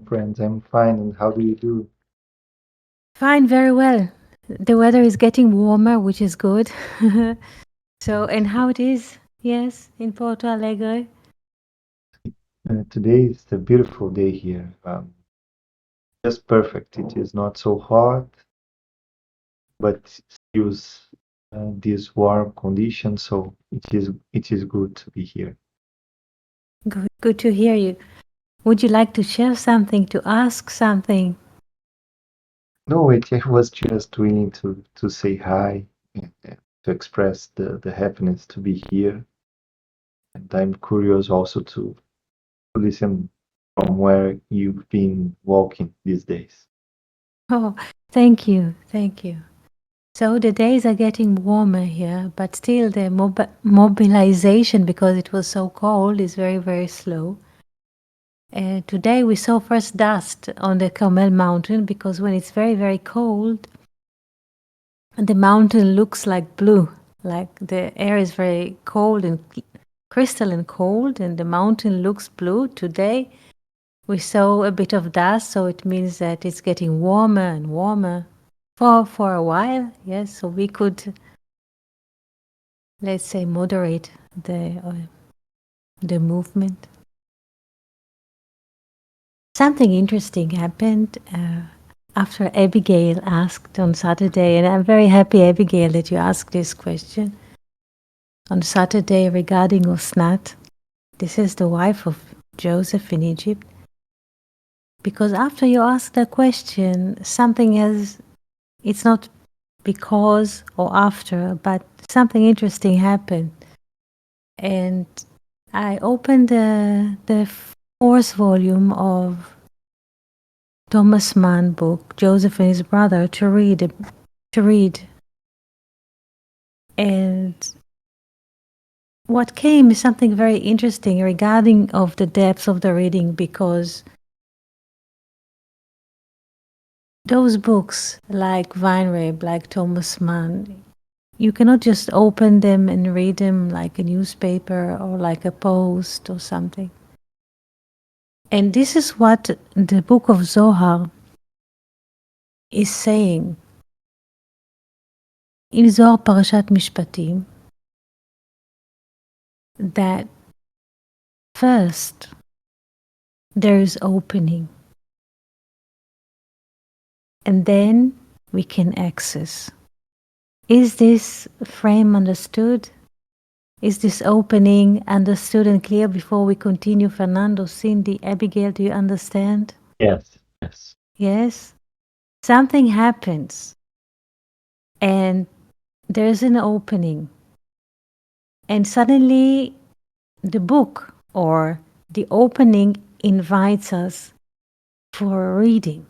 friends. I'm fine. And how do you do? Fine, very well. The weather is getting warmer, which is good. So, and how it is? Yes, in Porto Alegre. Today is a beautiful day here. Just perfect. It is not so hot, but still this warm condition. So it is good to be here. Good to hear you. Would you like to share something, to ask something? No, it was just doing to say hi and to express the happiness to be here. And I'm curious also to listen from where you've been walking these days. Oh, thank you, thank you. So the days are getting warmer here, but still the mobilization, because it was so cold, is very, very slow. Today we saw first dust on the Carmel mountain because when it's very, very cold, the mountain looks like blue, like the air is very cold and crystalline cold, and the mountain looks blue. Today we saw a bit of dust, so it means that it's getting warmer and warmer for a while. Yes, so we could, let's say, moderate the movement. Something interesting happened after Abigail asked on Saturday, and I'm very happy, Abigail, that you asked this question on Saturday regarding Osnat. This is the wife of Joseph in Egypt. Because after you ask the question, something has, it's not because or after, but something interesting happened. And I opened the fourth volume of Thomas Mann book, Joseph and his brother, to read. And what came is something very interesting regarding of the depth of the reading, because those books like Weinreb, like Thomas Mann, you cannot just open them and read them like a newspaper or like a post or something. And this is what the book of Zohar is saying. In Zohar Parashat Mishpatim, that first there is opening, and then we can access. Is this frame understood? Is this opening understood and clear before we continue? Fernando, Cindy, Abigail, do you understand? Yes, yes. Yes? Something happens and there's an opening, and suddenly the book or the opening invites us for reading,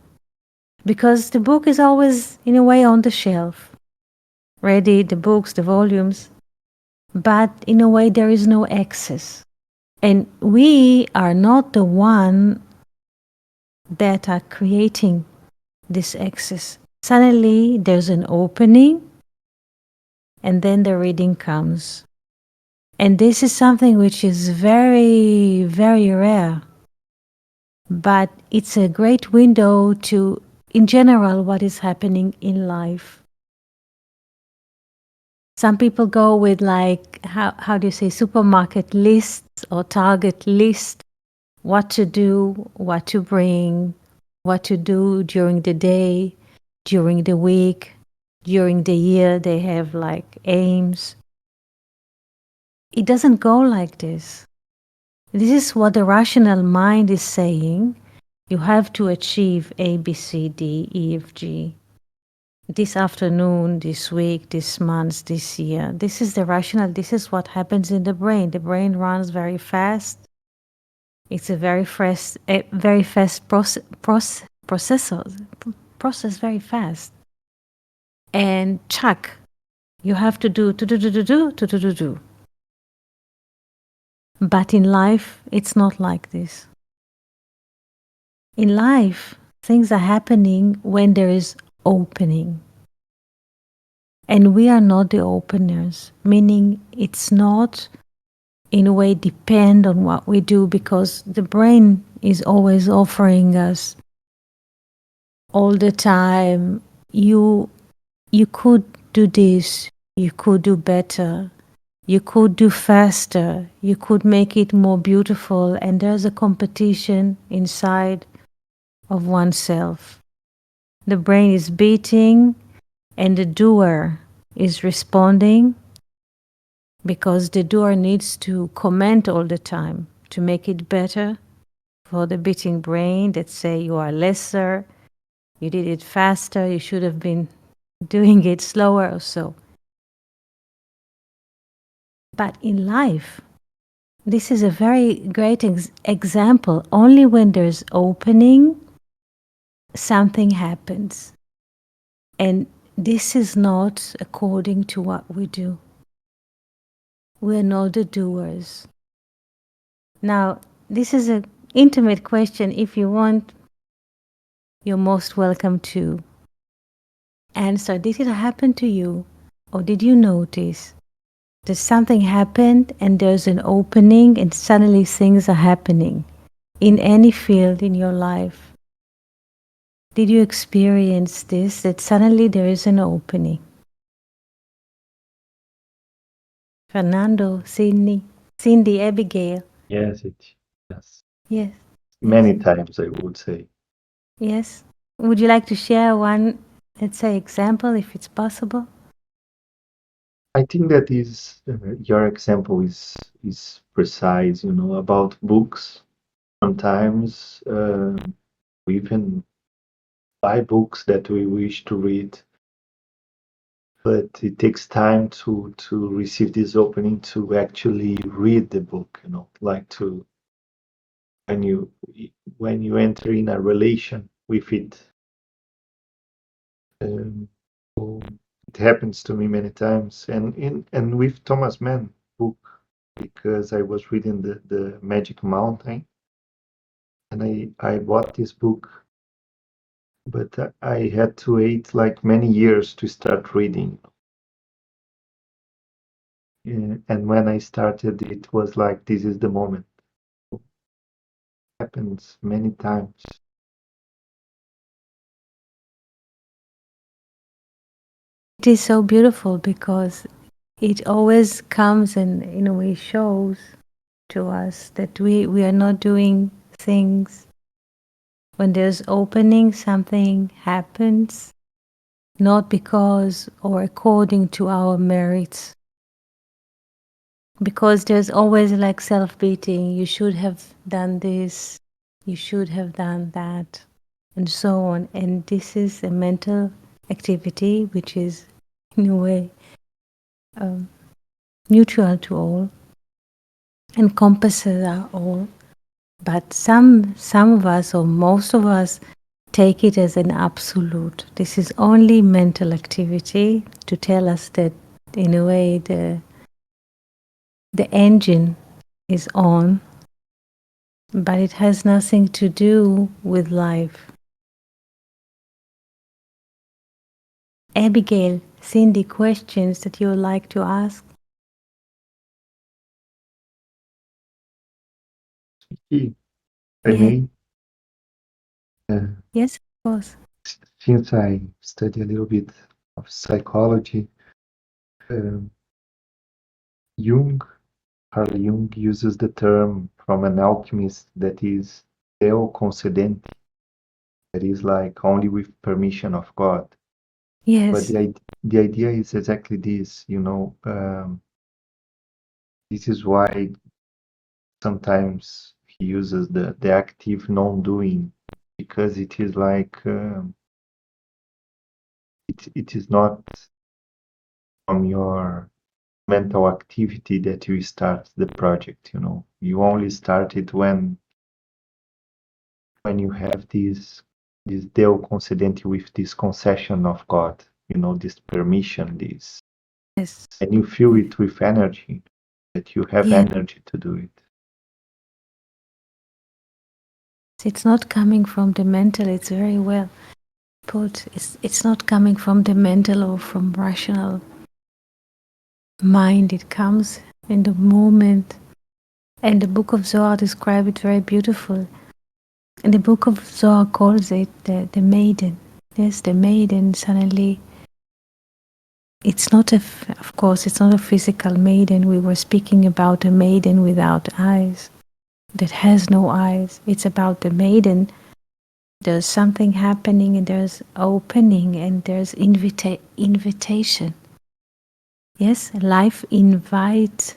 because the book is always in a way on the shelf, ready, the books, the volumes, but in a way there is no access. And we are not the one that are creating this access. Suddenly there's an opening and then the reading comes. And this is something which is very, very rare. But it's a great window to, in general, what is happening in life. Some people go with like, how do you say, supermarket lists or target list, what to do, what to bring, what to do during the day, during the week, during the year. They have like aims. It doesn't go like this. This is what the rational mind is saying. You have to achieve A, B, C, D, E, F, G. This afternoon, this week, this month, this year. This is the rational. This is what happens in the brain. The brain runs very fast. It's a very fast process very fast. And chuck, you have to do. But in life, it's not like this. In life, things are happening when there is opening. And we are not the openers, meaning it's not in a way depend on what we do, because the brain is always offering us all the time. You you could do this, you could do better, you could do faster, you could make it more beautiful, and there's a competition inside of oneself. The brain is beating and the doer is responding because the doer needs to comment all the time to make it better for the beating brain that say you are lesser, you did it faster, you should have been doing it slower or so. But in life, this is a very great example. Only when there's opening, something happens. And this is not according to what we do. We're not the doers. Now, this is an intimate question. If you want, you're most welcome to answer. Did it happen to you? Or did you notice that something happened and there's an opening and suddenly things are happening in any field in your life? Did you experience this, that suddenly there is an opening? Fernando, Sydney, Cindy, Abigail. Yes, yes, Yes, yes, many times I would say. yes. Would you like to share one, let's say, example, if it's possible? I think that is your example is precise, about books. Sometimes we even buy books that we wish to read, but it takes time to receive this opening to actually read the book, like to when you when you enter in a relation with it. Um, so it happens to me many times, and with Thomas Mann book, because I was reading the Magic Mountain, and I bought this book, but I had to wait like many years to start reading. And when I started, it was like this is the moment. It happens many times. It is so beautiful because it always comes and in a way shows to us that we are not doing things. When there's opening, something happens, not because or according to our merits. Because there's always like self-beating, you should have done this, you should have done that, and so on. And this is a mental activity which is, in a way, um, neutral to all, encompasses our all. But some of us, or most of us, take it as an absolute. This is only mental activity to tell us that, in a way, the engine is on, but it has nothing to do with life. Abigail, Cindy, questions that you would like to ask? If I Yes, may, uh, yes, of course. since I study a little bit of psychology, um, Jung, Carl Jung uses the term from an alchemist that is Deo concedente, that is like only with permission of God. But Yes, the idea is exactly this, this is why sometimes he uses the active non-doing, because it is like it is not from your mental activity that you start the project. You only start it when you have this Deo concedente with this concession of God, this permission, this, yes, and you feel it with energy, that you have yes. energy to do it. It's not coming from the mental, it's very well put. It's not coming from the mental or from rational mind, it comes in the moment. And the book of Zohar describes it very beautiful. And the book of Zohar calls it the maiden. Yes, the maiden suddenly, it's not of course, it's not a physical maiden. We were speaking about a maiden without eyes, that has no eyes. It's about the maiden. There's something happening and there's opening and there's invitation. Yes, life invites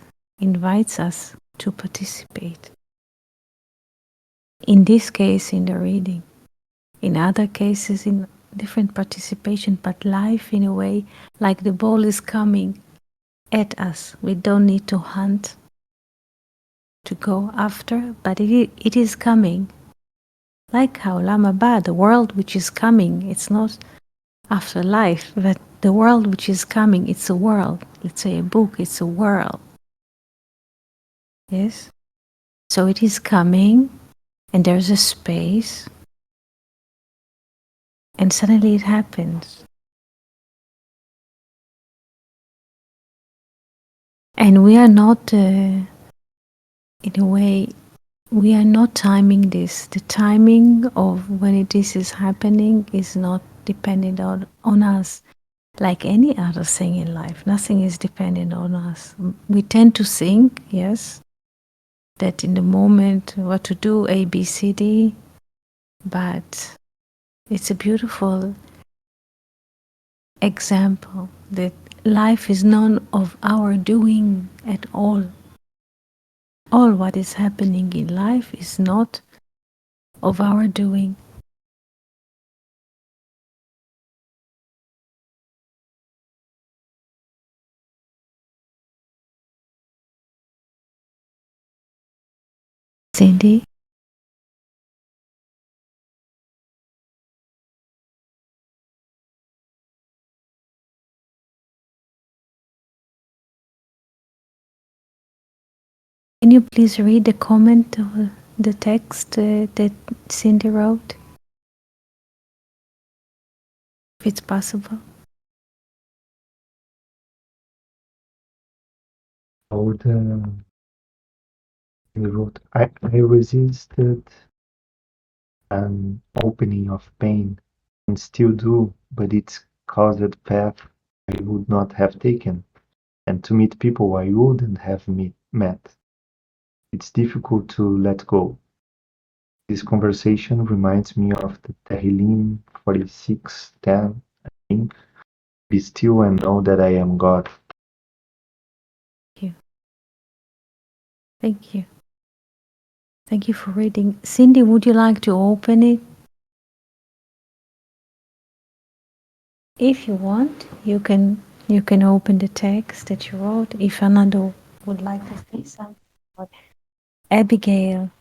us to participate. In this case, in the reading. In other cases, in different participation, but life in a way, like the ball is coming at us. We don't need to hunt to go after, but it is coming. Like Ha'olam Haba, the world which is coming. It's not after life, but the world which is coming. It's a world. Let's say a book. It's a world. Yes. So it is coming, and there's a space, and suddenly it happens. And we are not, in a way, we are not timing this. The timing of when this is happening is not dependent on us, like any other thing in life. Nothing is dependent on us. We tend to think, yes, that in the moment what to do, A, B, C, D, but it's a beautiful example that life is none of our doing at all. All what is happening in life is not of our doing. Cindy, can you please read the comment of the text that Cindy wrote, if it's possible? So he wrote, I resisted an opening of pain and still do, but it's caused path I would not have taken, and to meet people I wouldn't have met. It's difficult to let go. This conversation reminds me of the Tehillim 46:10, I think. Be still and know that I am God. Thank you. Thank you. Thank you for reading. Cindy, would you like to open it? If you want, you can open the text that you wrote. If Fernando would like to say something, or Abigail,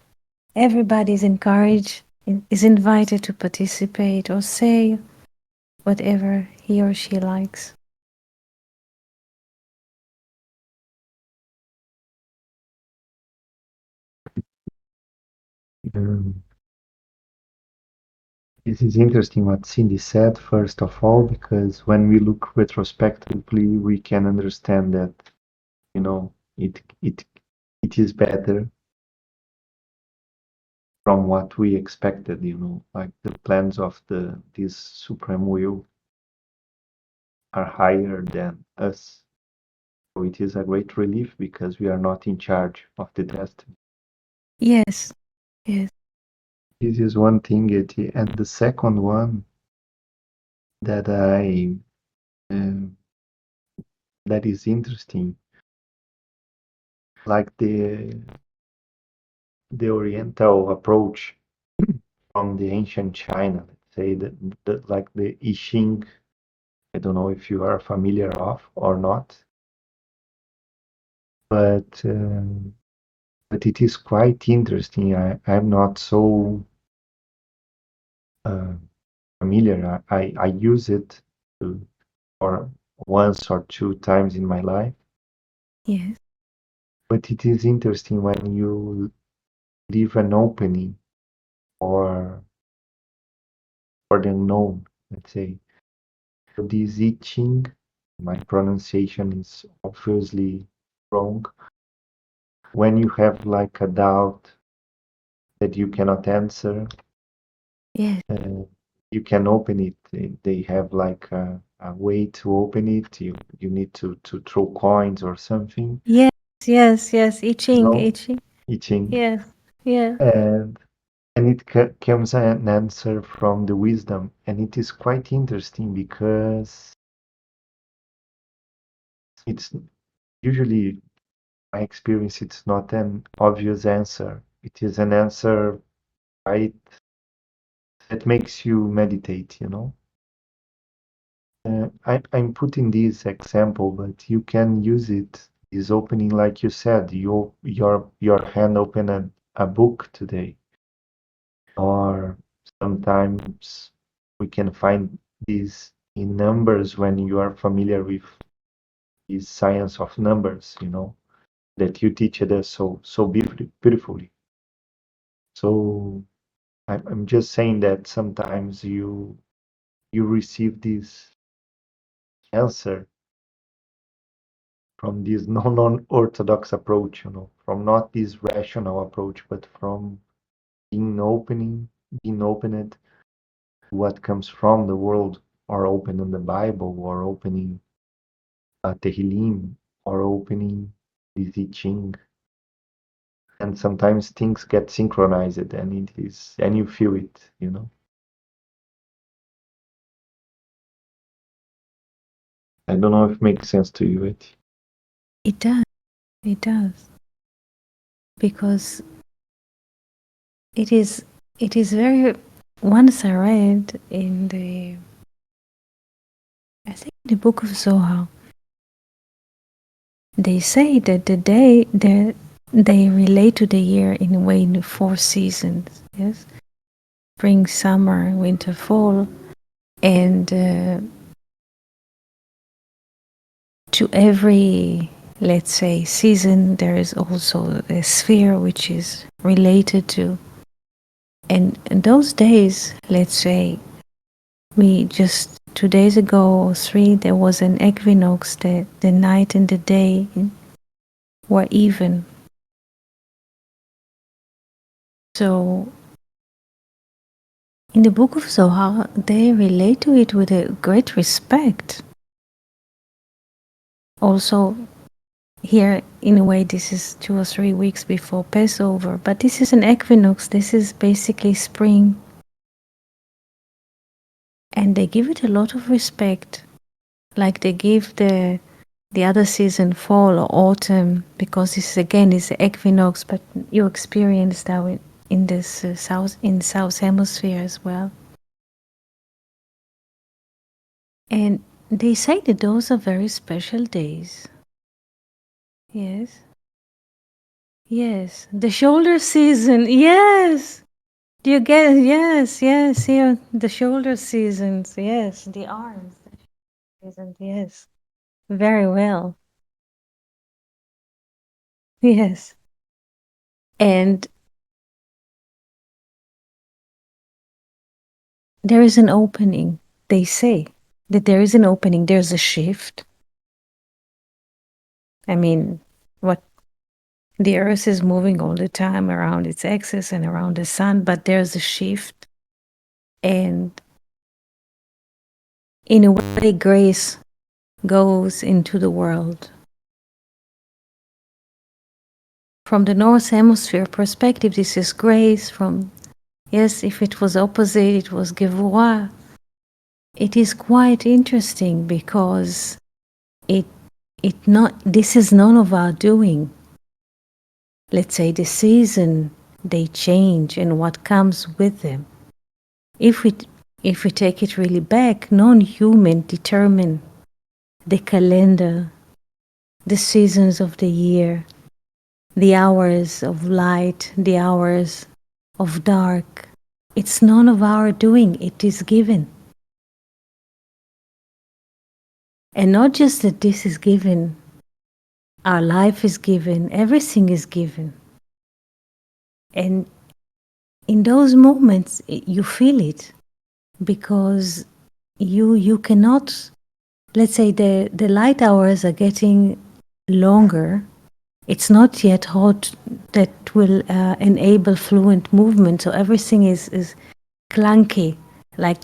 everybody is encouraged, is invited to participate or say whatever he or she likes. Um, this is interesting what Cindy said, first of all, because when we look retrospectively, we can understand that, you know, it is better from what we expected, like the plans of this supreme will are higher than us. So it is a great relief because we are not in charge of the destiny. Yes, yes, This is one thing, and the second one that I um, that is interesting, like the Oriental approach from the ancient China, let's say like the I Ching. I don't know if you are familiar of or not, but it is quite interesting. I'm not so uh, familiar. I use it to, or once or two times in my life, yes, but it is interesting when you leave an opening or for the unknown, let's say. So this itching, my pronunciation is obviously wrong. When you have like a doubt that you cannot answer, Yes. Uh, you can open it. They have like a way to open it. You need to throw coins or something, Yes, yes, yes. you Itching, know, itching. eating, Yes, yeah. and it comes an answer from the wisdom, and it is quite interesting because it's usually my experience. It's not an obvious answer. It is an answer, right, that makes you meditate. I'm putting this example, but you can use it. Is opening, like you said, your hand open a book today, or sometimes we can find these in numbers when you are familiar with this science of numbers, that you teach us so beautifully. So I'm just saying that sometimes you receive this answer from this non-orthodox approach, from not this rational approach, but from being opened to what comes from the world, or opening the Bible, or opening Tehillim, or opening this I Ching. And sometimes things get synchronized, and you feel it. I don't know if it makes sense to you, it. It does. It does. Because it is it is very once I read in the I think the book of Zohar, they say that the day that they relate to the year in a way in the four seasons, yes? Spring, summer, winter, fall, and to every, let's say, season there is also a sphere which is related to. And in those days, let's say, we just 2 days ago or three, there was an equinox that the night and the day were even. So in the book of Zohar, they relate to it with a great respect. Also, here, in a way, this is 2 or 3 weeks before Passover, but this is an equinox. This is basically spring. And they give it a lot of respect, like they give the other season fall or autumn, because this again is the equinox, but you experience that in this south hemisphere as well. And they say that those are very special days. Yes. Yes. The shoulder season. Yes. Do you get it? Yes, yes, here the shoulder seasons. Yes, the arms season. Yes. Very well. Yes. And there is an opening. They say that there is an opening. There's a shift. I mean, what the earth is moving all the time around its axis and around the sun, but there's a shift. And in a way, grace goes into the world. From the North Hemisphere perspective, this is grace. From, yes, if it was opposite, it was Gevurah. It is quite interesting because it this is none of our doing. Let's say the season, they change and what comes with them. If we take it really back, non-human determine the calendar, the seasons of the year, the hours of light, the hours of dark. It's none of our doing, it is given. And not just that this is given, our life is given, everything is given. And in those moments, you feel it because you cannot, let's say the light hours are getting longer. It's not yet hot that will enable fluent movement. So everything is clunky, like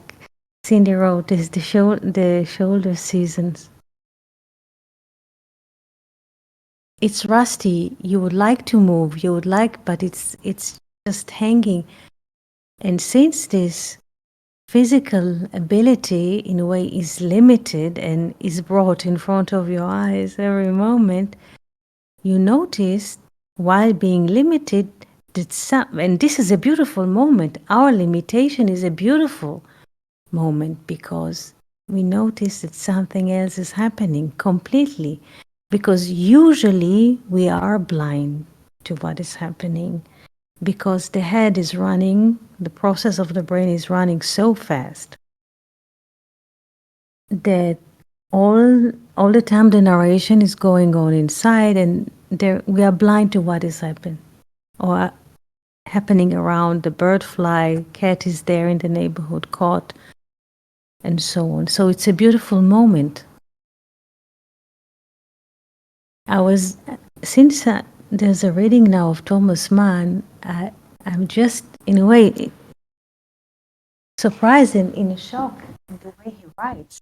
Cindy wrote, is the shoulder seasons. It's rusty. You would like to move. You would like, but it's just hanging. And since this physical ability, in a way, is limited and is brought in front of your eyes every moment, you notice while being limited that some, and this is a beautiful moment. Our limitation is a beautiful moment because we notice that something else is happening completely, because usually we are blind to what is happening because the head is running, the process of the brain is running so fast that all the time the narration is going on inside, and there we are blind to what is happening or happening around. The bird fly, cat is there in the neighborhood, caught, and so on. So it's a beautiful moment. I was, since there's a reading now of Thomas Mann, I'm just in a way surprised and in a shock at the way he writes,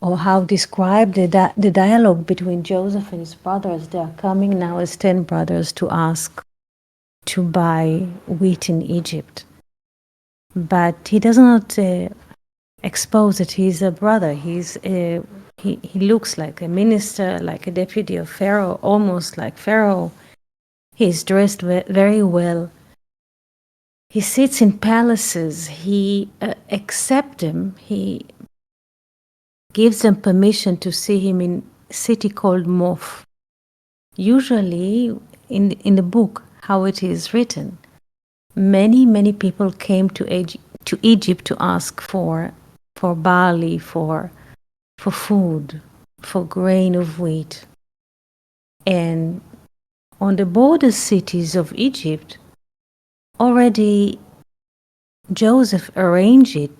or how describe the dialogue between Joseph and his brothers. They are coming now as 10 brothers to ask to buy wheat in Egypt. But he does not expose that he's a brother. He looks like a minister, like a deputy of Pharaoh, almost like Pharaoh. He's dressed very well. He sits in palaces. He accepts them. He gives them permission to see him in a city called Mof. Usually, in the book, how it is written, many people came to Egypt to ask for barley, for food, for grain of wheat. And on the border cities of Egypt, already Joseph arranged it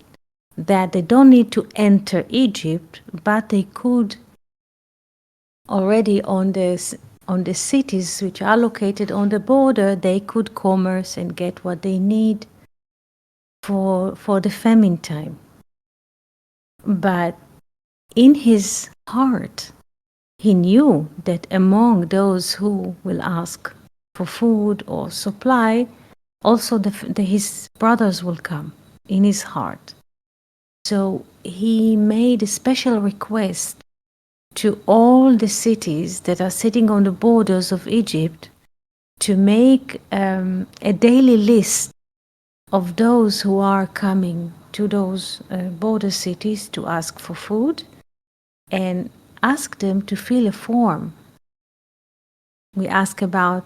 that they don't need to enter Egypt, but they could already on the cities which are located on the border, they could commerce and get what they need for the famine time. But in his heart, he knew that among those who will ask for food or supply, also his brothers will come in his heart. So he made a special request to all the cities that are sitting on the borders of Egypt to make a daily list of those who are coming to those border cities to ask for food, and ask them to fill a form. We ask about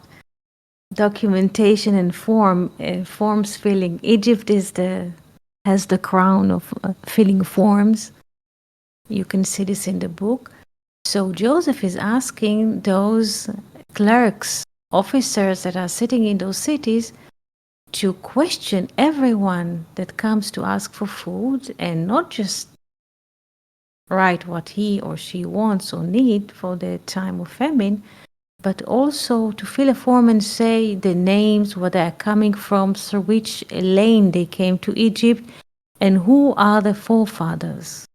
documentation and forms filling. Egypt has the crown of filling forms. You can see this in the book. So Joseph is asking those clerks, officers that are sitting in those cities to question everyone that comes to ask for food, and not just write what he or she wants or need for the time of famine, but also to fill a form and say the names, where they are coming from, through which lane they came to Egypt, and who are the forefathers.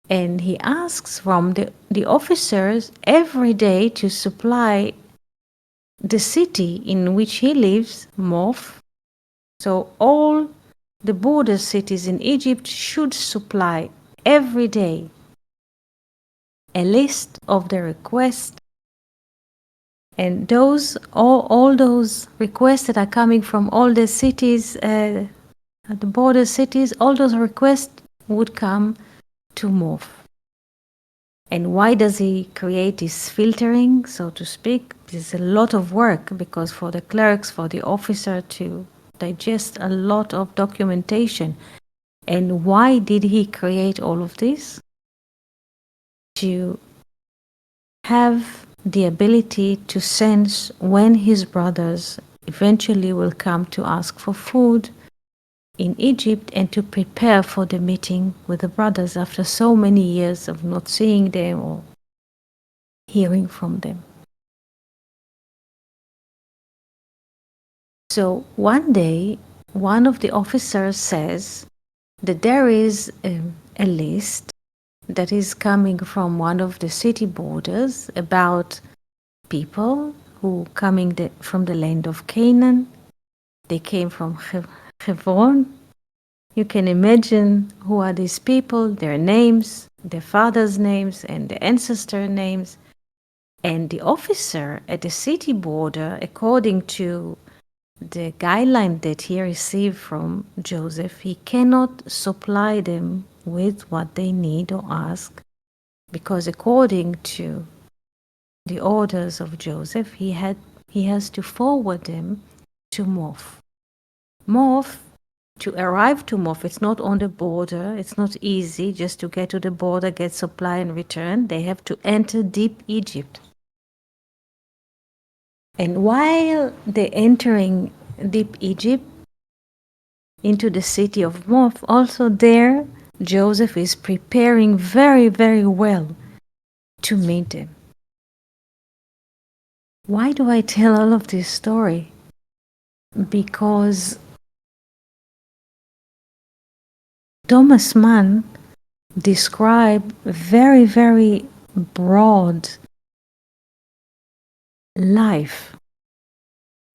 And he asks from the officers every day to supply the city in which he lives, Mof. So all the border cities in Egypt should supply every day a list of the requests, and all those requests that are coming from all the cities, the border cities, all those requests would come to Mof. And why does he create this filtering, so to speak? There's a lot of work, because for the clerks, for the officer to digest a lot of documentation. And why did he create all of this? To have the ability to sense when his brothers eventually will come to ask for food in Egypt, and to prepare for the meeting with the brothers after so many years of not seeing them or hearing from them. So one day, one of the officers says that there is a list that is coming from one of the city borders about people who coming from the land of Canaan. They came from Hebron. You can imagine who are these people, their names, their fathers' names, and their ancestor names. And the officer at the city border, according to the guideline that he received from Joseph, he cannot supply them with what they need or ask, because according to the orders of Joseph, he has to forward them to Mof. Mof, to arrive to Mof, it's not on the border. It's not easy just to get to the border, get supply, and return. They have to enter deep Egypt. And while they're entering deep Egypt into the city of Mof, also there, Joseph is preparing very, very well to meet them. Why do I tell all of this story? Because Thomas Mann described very, very broad life.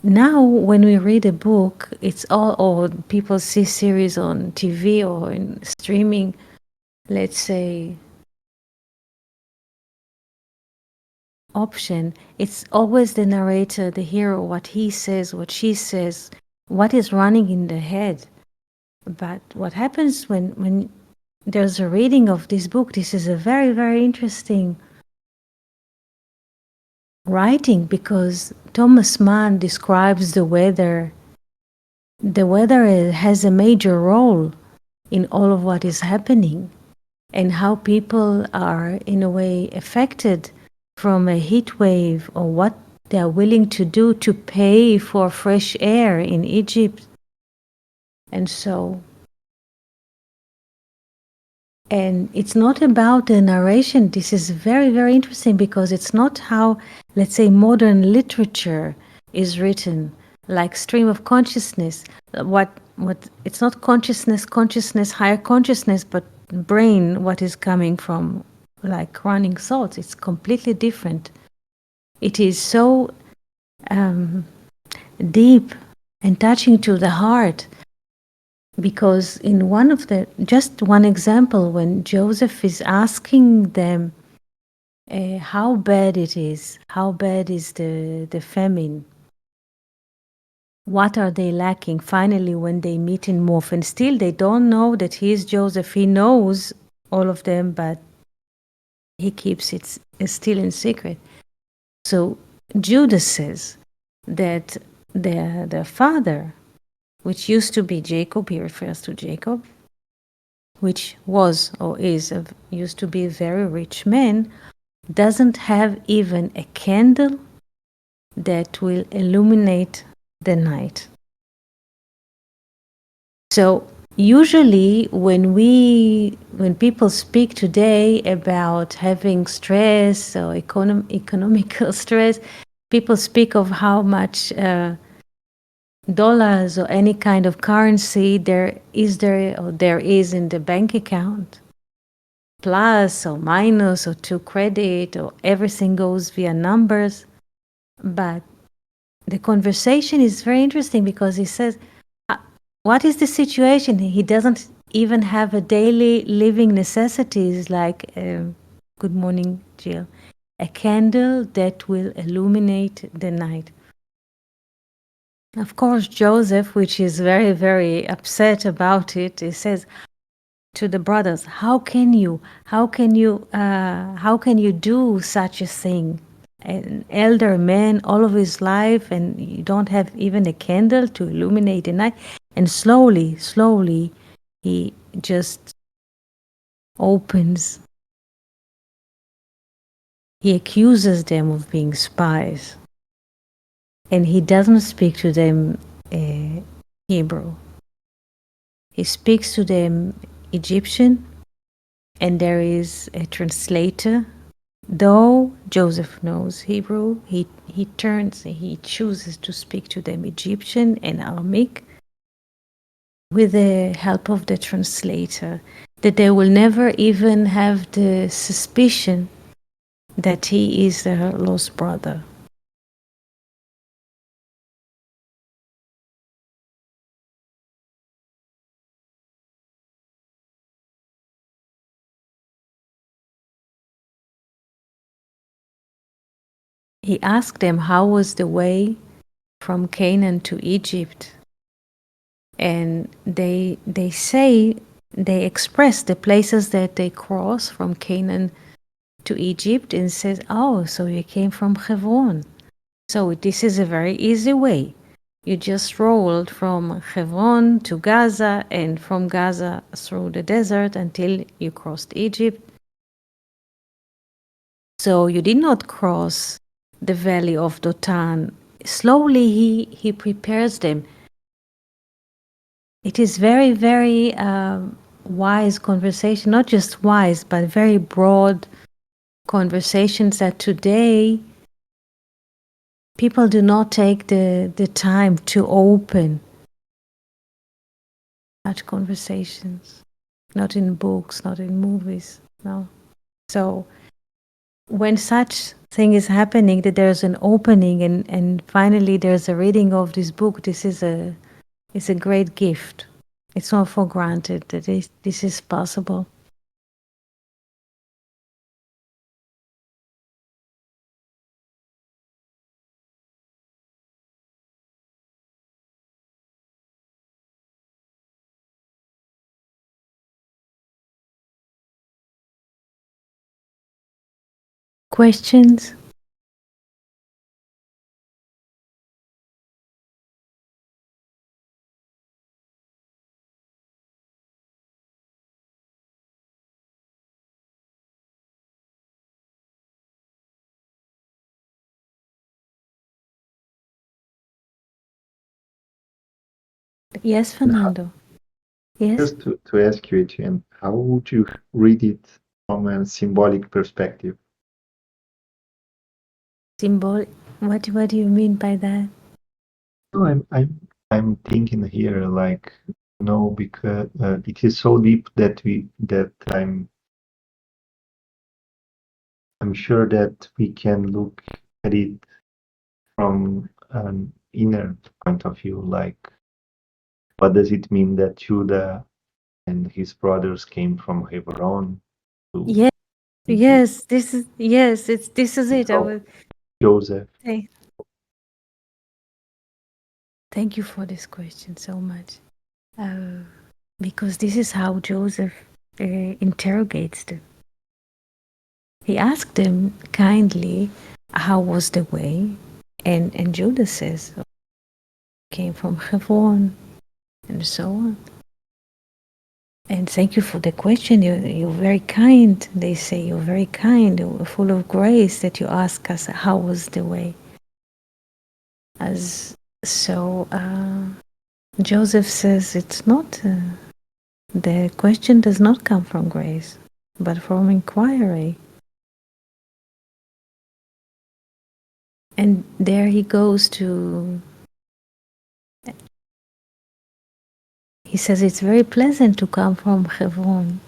Now, when we read a book, it's all, or people see series on TV or in streaming, let's say, option, it's always the narrator, the hero, what he says, what she says, what is running in the head. But what happens when there's a reading of this book, this is a very, very interesting writing, because Thomas Mann describes the weather. The weather has a major role in all of what is happening, and how people are in a way affected from a heat wave, or what they are willing to do to pay for fresh air in Egypt. And so, and it's not about the narration. This is very, very interesting, because it's not how, let's say, modern literature is written, like stream of consciousness. What it's not consciousness, higher consciousness, but brain, what is coming from, like running thoughts. It's completely different. It is so deep and touching to the heart, because in one of the, just one example, when Joseph is asking them how bad it is, how bad is the famine, what are they lacking, finally when they meet in Mof, and still they don't know that he is Joseph. He knows all of them, but he keeps it still in secret. So Judah says that the father, which used to be Jacob, he refers to Jacob, which was or is used to be a very rich man, doesn't have even a candle that will illuminate the night. So usually when people speak today about having stress or economical stress, people speak of how much dollars or any kind of currency there is in the bank account, plus or minus or to credit, or everything goes via numbers. But the conversation is very interesting, because he says, what is the situation? He doesn't even have a daily living necessities like, good morning, Jill, a candle that will illuminate the night. Of course, Joseph, which is very, very upset about it, he says to the brothers, how can you do such a thing? An elder man all of his life, and you don't have even a candle to illuminate the night. And slowly, he just opens. He accuses them of being spies. And he doesn't speak to them Hebrew. He speaks to them Egyptian, and there is a translator. Though Joseph knows Hebrew, he chooses to speak to them Egyptian and Aramaic. with the help of the translator, that they will never even have the suspicion that he is their lost brother. He asked them how was the way from Canaan to Egypt, and they say, they express the places that they cross from Canaan to Egypt, and says, oh, so you came from Hebron. So this is a very easy way. You just rolled from Hebron to Gaza, and from Gaza through the desert until you crossed Egypt. So you did not cross the Valley of Dotan. Slowly he prepares them. It is very, very wise conversation, not just wise, but very broad conversations that today people do not take the time to open such conversations. Not in books, not in movies, no. So when such thing is happening, that there's an opening, and finally there's a reading of this book, this is a great gift. It's not for granted that this is possible. Questions? Yes, And how, Fernando. Yes. just to ask you, Etienne, how would you read it from a symbolic perspective? Symbol. What do you mean by that? No, I'm thinking here like no, because it is so deep that I'm sure that we can look at it from an inner point of view, like what does it mean that Judah and his brothers came from Hebron to Yes, Egypt? yes. This is it. I So will Joseph, say thank you for this question so much, uh, because this is how Joseph interrogates them. He asked them kindly, "How was the way?" And Judah says, "Oh, came from Hebron," and so on. And thank you for the question. You're very kind. They say you're very kind, you're full of grace that you ask us how was the way. As so, Joseph says it's not. The question does not come from grace, but from inquiry. And there he goes to. He says it's very pleasant to come from Hebron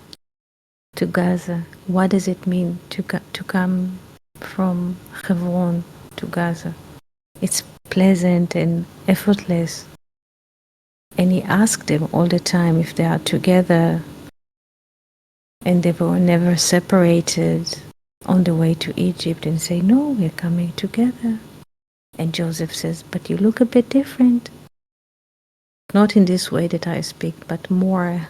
to Gaza. What does it mean to come from Hebron to Gaza? It's pleasant and effortless. And he asked them all the time if they are together, and they were never separated on the way to Egypt, and say, no, we're coming together. And Joseph says, but you look a bit different. Not in this way that I speak, but more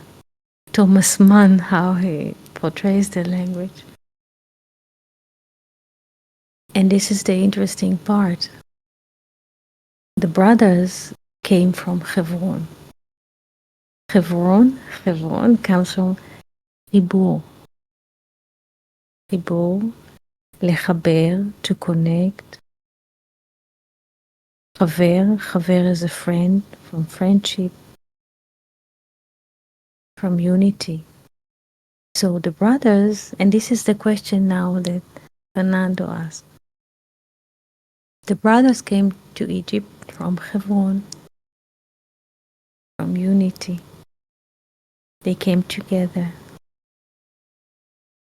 Thomas Mann, how he portrays the language. And this is the interesting part. The brothers came from Hebron. Hebron comes from חיבור. חיבור, לחבר, to connect. חבר is a friend, from friendship, from unity. So the brothers, and this is the question now that Fernando asked. The brothers came to Egypt from Hebron, from unity. They came together.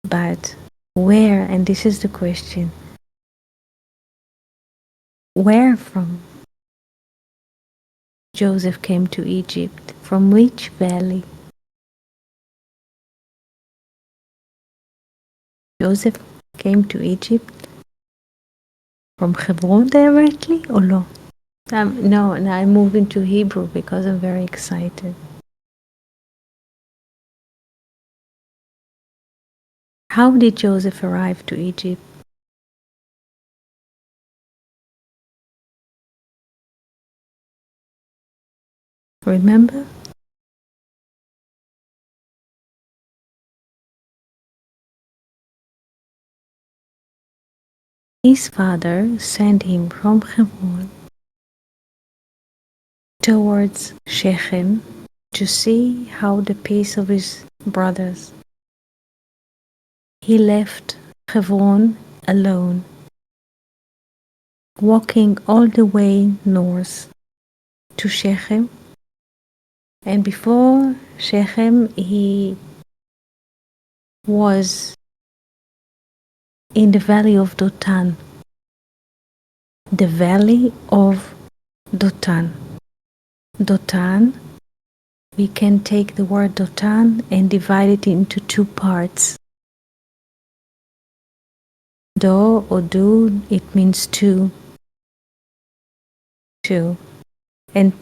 But where, and this is the question, where from Joseph came to Egypt? From which valley? Joseph came to Egypt from Hebron directly or no? No, and I'm moving to Hebrew because I'm very excited. How did Joseph arrive to Egypt? Remember? His father sent him from Hebron towards Shechem to see how the peace of his brothers. He left Hebron alone, walking all the way north to Shechem, and before Shechem he was in the valley of Dotan. The valley of Dotan. Dotan, we can take the word Dotan and divide it into two parts. Do or do, it means two. Two. And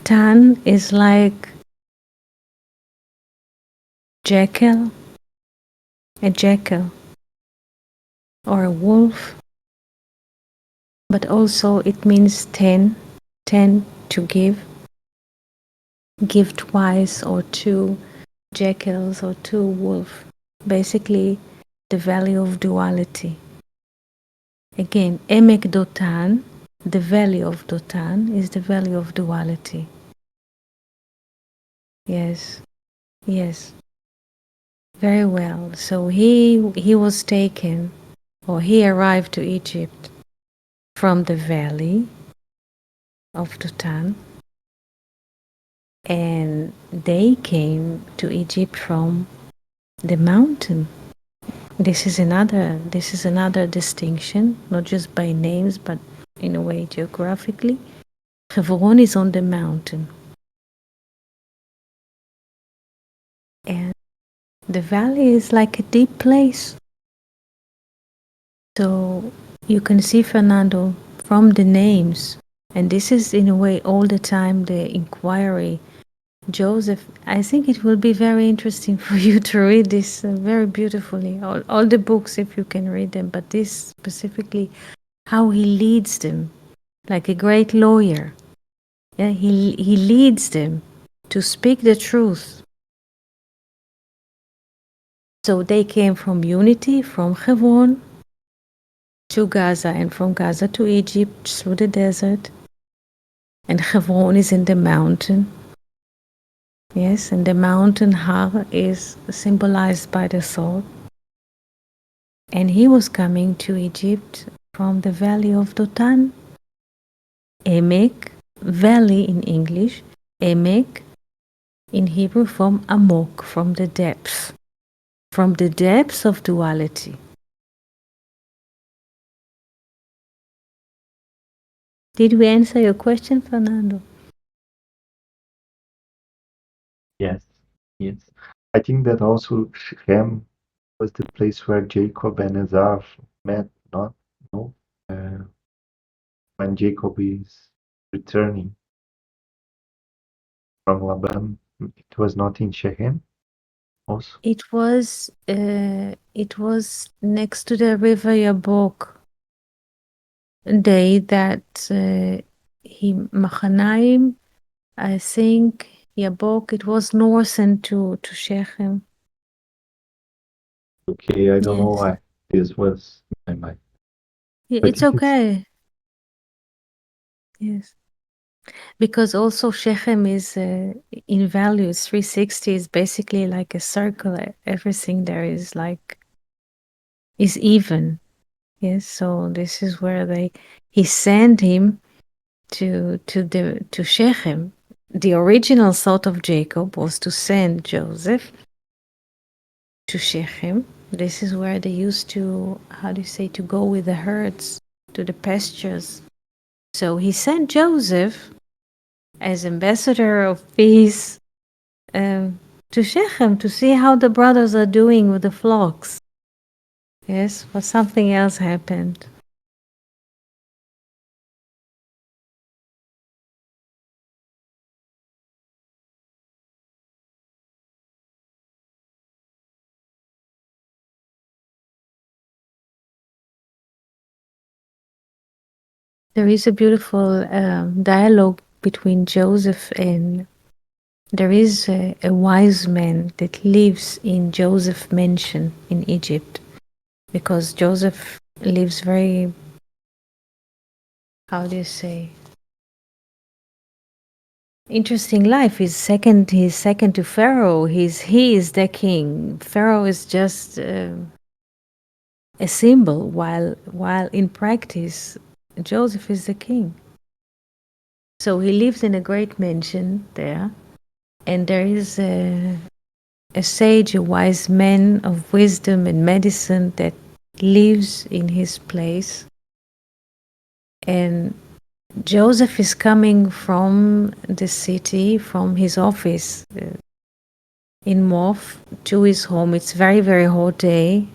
Tan is like jackal, a jackal, or a wolf, but also it means ten, ten to give twice, or two jackals or two wolves. Basically, the valley of duality. Again, Emek Dotan, the valley of Dotan, is the valley of duality. Yes, yes, very well. So he was taken, or he arrived to Egypt from the valley of Dotan, and they came to Egypt from the mountain. This is another distinction, not just by names, but in a way geographically. Hebron is on the mountain, and the valley is like a deep place. So you can see, Fernando, from the names, and this is in a way all the time the inquiry. Joseph, I think it will be very interesting for you to read this very beautifully. All the books, if you can read them, but this specifically, how he leads them like a great lawyer. Yeah, he leads them to speak the truth. So they came from unity, from Hebron to Gaza, and from Gaza to Egypt through the desert. And Hebron is in the mountain. Yes, and the mountain Har is symbolized by the sword. And he was coming to Egypt from the valley of Dotan. Emek, valley in English, Emek in Hebrew from Amok, from the depths of duality. Did we answer your question, Fernando? Yes, yes. I think that also Shem was the place where Jacob and Esau met, not no, uh, when Jacob is returning from Laban. It was not in Shechem also. It was next to the river Yabok. Day that he Machanaim, I think Yabok. It was north and to Shechem. Okay, I don't know Yes, why this was in my mind. I it's think it's okay. Yes, because also Shechem is in values 360 is basically like a circle. Everything there is like is even. Yes, so this is where he sent him to Shechem. the original thought of Jacob was to send Joseph to Shechem. This is where they used to, how do you say, to go with the herds to the pastures. So he sent Joseph as ambassador of peace to Shechem to see how the brothers are doing with the flocks. Yes, but something else happened. There is a beautiful dialogue between Joseph and there is a wise man that lives in Joseph's mansion in Egypt because Joseph lives very, how do you say, interesting life. He's second to Pharaoh. He is the king. Pharaoh is just a symbol, while in practice Joseph is the king. So he lives in a great mansion there, and there is a sage, a wise man of wisdom and medicine that lives in his place. And Joseph is coming from the city, from his office in Mof to his home. It's very, very hot day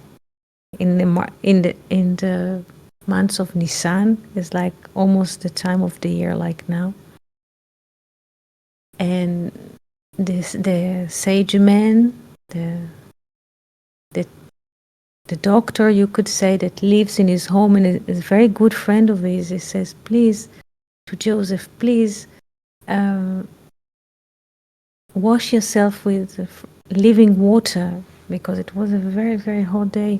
in the months of Nisan. It's like almost the time of the year like now. And the sage man, the the doctor, you could say, that lives in his home and is a very good friend of his, he says, please, to Joseph, please wash yourself with living water, because it was a very, very hot day.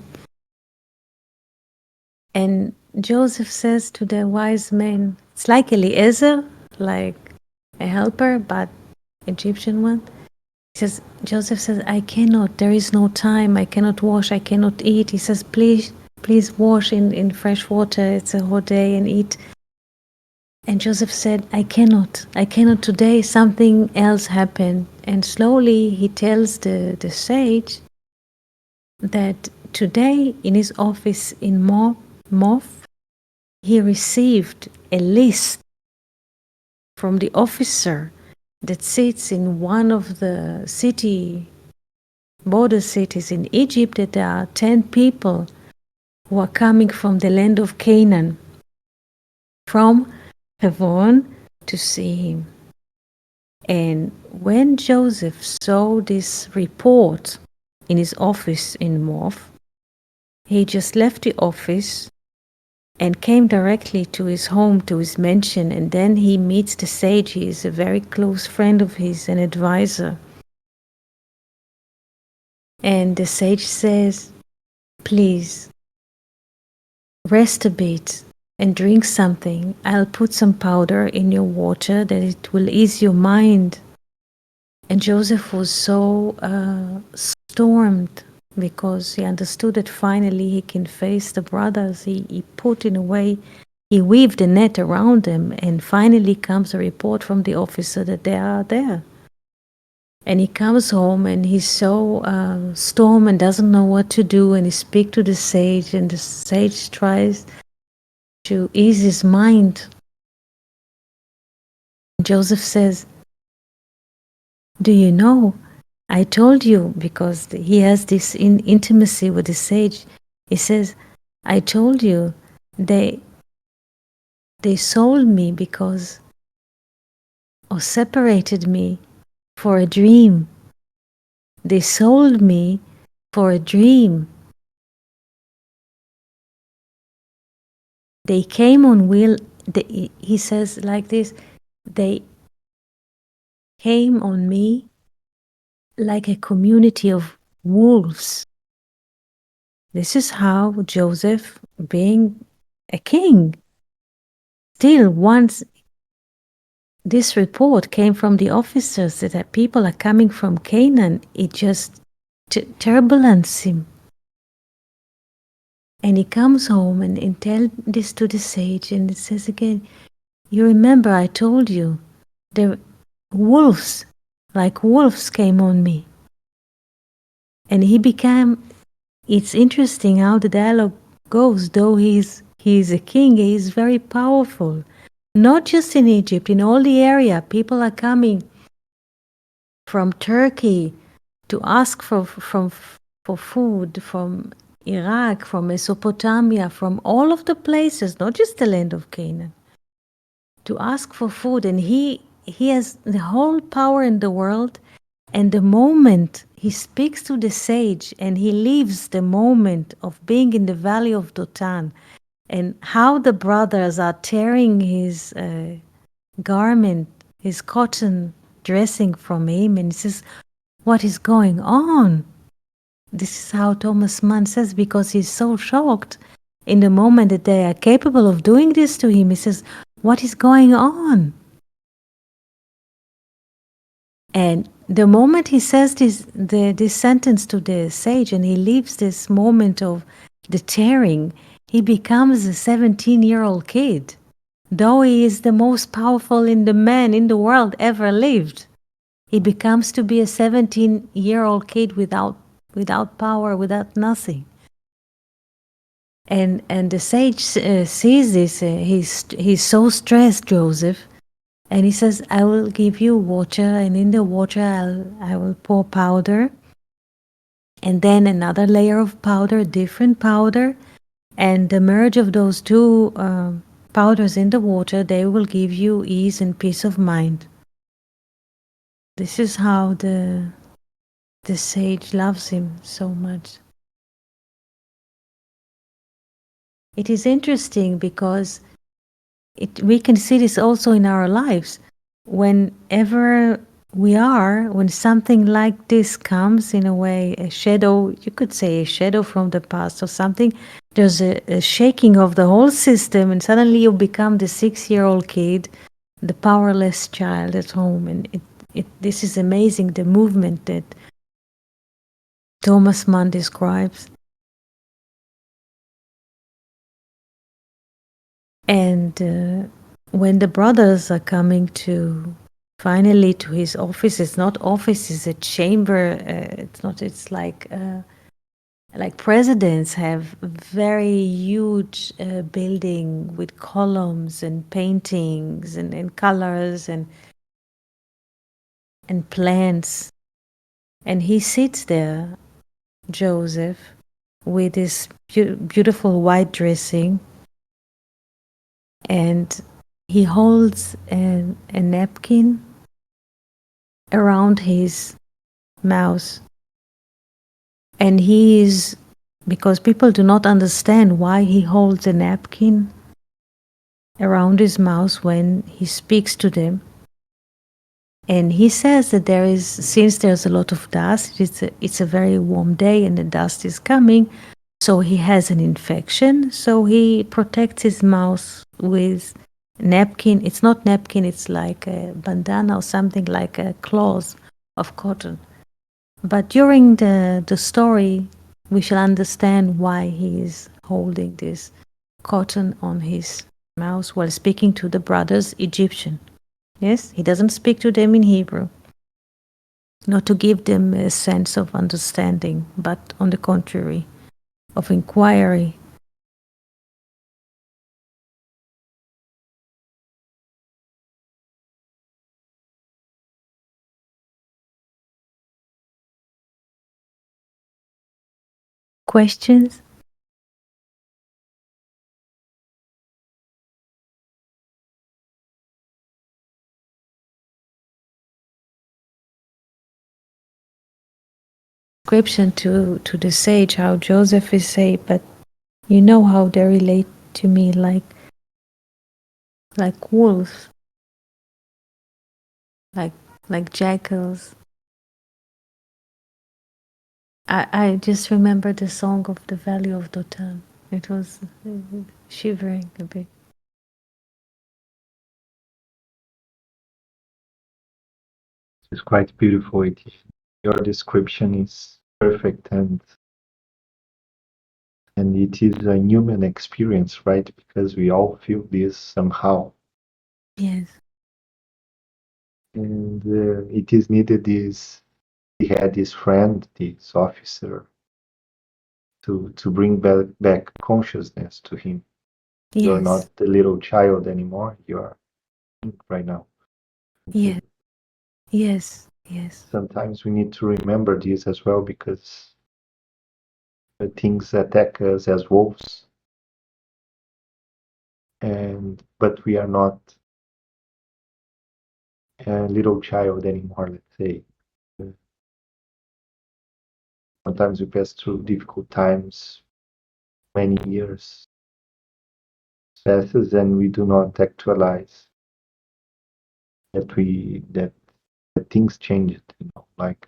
And Joseph says to the wise man, it's like Eliezer, like a helper, but Egyptian one. Joseph says, I cannot, there is no time, I cannot wash, I cannot eat. He says, please wash in fresh water, it's a hot day, and eat. And Joseph said, I cannot today, something else happened. And slowly he tells the sage that today in his office in Mof, he received a list from the officer that sits in one of the border cities in Egypt, that there are 10 people who are coming from the land of Canaan, from Hebron, to see him. And when Joseph saw this report in his office in Mof, he just left the office and came directly to his home, to his mansion, and then he meets the sage. He is a very close friend of his, an advisor. And the sage says, please, rest a bit and drink something. I'll put some powder in your water that it will ease your mind. And Joseph was so stormed because he understood that finally he can face the brothers. He put in a way, he weaved a net around them, and finally comes a report from the officer that they are there. And he comes home and he's so stormed and doesn't know what to do, and he speaks to the sage, and the sage tries to ease his mind. Joseph says, do you know, I told you, because he has this intimacy with the sage. He says, I told you, they sold me because, or separated me for a dream. They sold me for a dream. They came on will, he says like this, they came on me like a community of wolves. This is how Joseph, being a king, still once this report came from the officers that people are coming from Canaan, it just turbulence him. And he comes home and tell this to the sage, and it says again, you remember I told you, wolves, like wolves came on me. And he became, it's interesting how the dialogue goes, though he's a king, he's very powerful. Not just in Egypt, in all the area, people are coming from Turkey to ask for food, from Iraq, from Mesopotamia, from all of the places, not just the land of Canaan, to ask for food. And he has the whole power in the world. And the moment he speaks to the sage and he leaves the moment of being in the Valley of Dotan, and how the brothers are tearing his garment, his cotton dressing from him, and he says, "What is going on?" This is how Thomas Mann says, because he's so shocked in the moment that they are capable of doing this to him. He says, "What is going on?" And the moment he says this sentence to the sage, and he leaves this moment of the tearing, he becomes a 17-year-old kid, though he is the most powerful in the man in the world ever lived. He becomes to be a 17-year-old kid without power, without nothing. And the sage sees this. He's so stressed, Joseph, and he says, "I will give you water, and in the water I will pour powder, and then another layer of powder, different powder, and the merge of those two powders in the water, they will give you ease and peace of mind." This is how the sage loves him so much. It is interesting because we can see this also in our lives. Whenever when something like this comes, in a way, a shadow, you could say a shadow from the past or something, there's a shaking of the whole system, and suddenly you become the 6-year-old kid, the powerless child at home. And this is amazing, the movement that Thomas Mann describes. And when the brothers are coming finally to his office, it's not office, it's a chamber. It's like presidents have very huge building with columns and paintings and colors and plants. And he sits there, Joseph, with this beautiful white dressing, and he holds a napkin around his mouth. And he is, because people do not understand why he holds a napkin around his mouth when he speaks to them. And he says that since there's a lot of dust, it's a very warm day and the dust is coming, so he has an infection, so he protects his mouth with napkin. It's not napkin, it's like a bandana or something, like a cloth of cotton. But during the story, we shall understand why he is holding this cotton on his mouth while speaking to the brothers Egyptian. Yes, he doesn't speak to them in Hebrew, not to give them a sense of understanding, but on the contrary, of inquiry. Questions? Description to the sage, how Joseph is saying, but you know how they relate to me like wolves, like jackals. I just remember the song of the Valley of Dotan. It was shivering a bit. It's quite beautiful. Your description is perfect, and it is a human experience, right? Because we all feel this somehow. Yes. And it is needed this, he had this friend, this officer, to bring back consciousness to him. You're Yes, not the little child anymore. You are right now. yes, yes, yes, Sometimes we need to remember this as well because things attack us as wolves, and but we are not a little child anymore. Let's say sometimes we pass through difficult times, many years passes, and we do not actualize that things changed. Like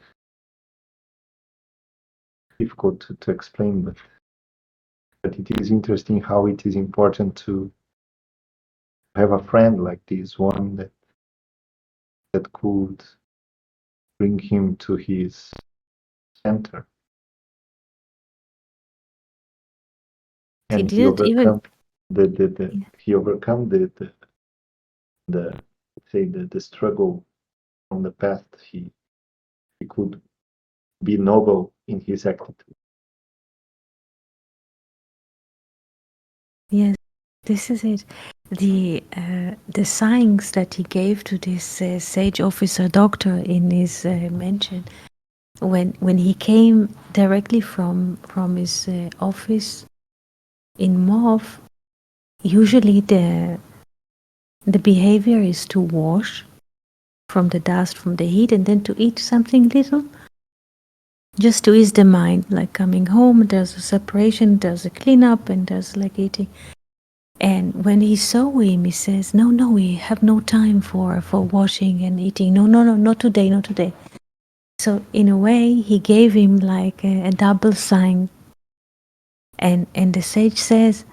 difficult to explain, but it is interesting how it is important to have a friend like this one that could bring him to his center, he and he didn't even. overcome he overcome the let's say the struggle from the past. He could be noble in his attitude. Yes, this is it. The signs that he gave to this sage officer doctor in his mention, when he came directly from his office in Mauve, usually the behavior is to wash from the dust, from the heat, and then to eat something little, just to ease the mind. Like coming home, there's a separation, there's a cleanup, and there's like eating. And when he saw him, he says, "No, no, we have no time for washing and eating. No, no, no, not today, not today." So in a way, he gave him like a double sign. And the sage says,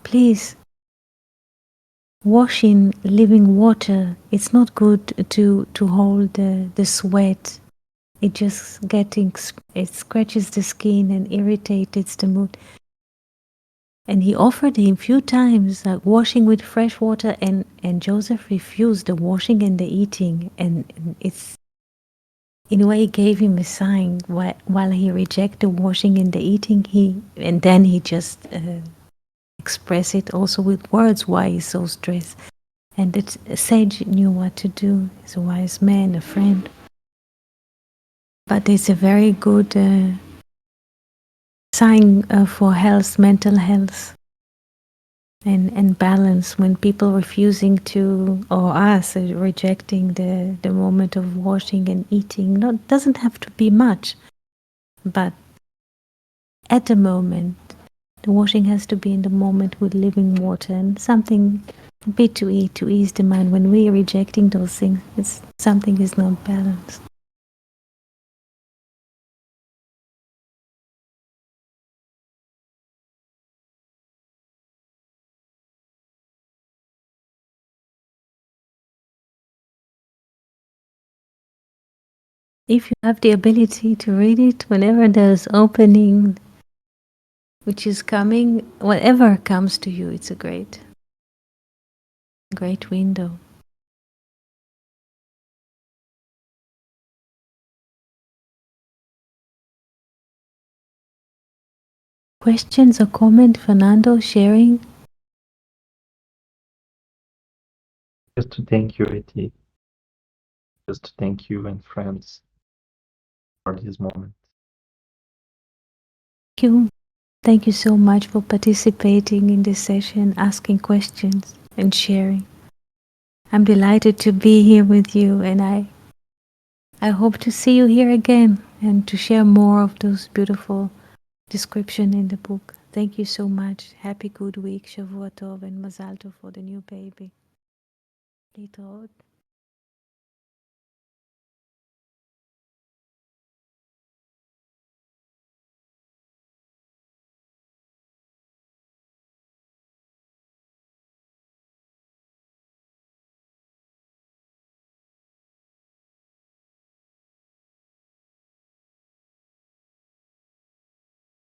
"Please, wash in living water. It's not good to hold the sweat. It just it scratches the skin and irritates the mood." And he offered him few times washing with fresh water, and Joseph refused the washing and the eating, and it's in a way gave him a sign. While he rejected the washing and the eating, and then he just express it also with words why he's so stressed. And the sage knew what to do. He's a wise man, a friend. But it's a very good sign for health, mental health, and balance when people refusing to, or us rejecting the moment of washing and eating. Not doesn't have to be much, but at the moment, the washing has to be in the moment with living water and something a bit to eat to ease the mind. When we are rejecting those things, it's something is not balanced. If you have the ability to read it whenever there's opening which is coming, whatever comes to you, it's a great window. Questions or comment, Fernando, sharing? Just to thank you, Eti. Just to thank you and friends for this moment. Thank you. Thank you so much for participating in this session, asking questions and sharing. I'm delighted to be here with you, and I hope to see you here again and to share more of those beautiful description in the book. Thank you so much. Happy good week, Shavua Tov, and Mazal Tov for the new baby. Litrot.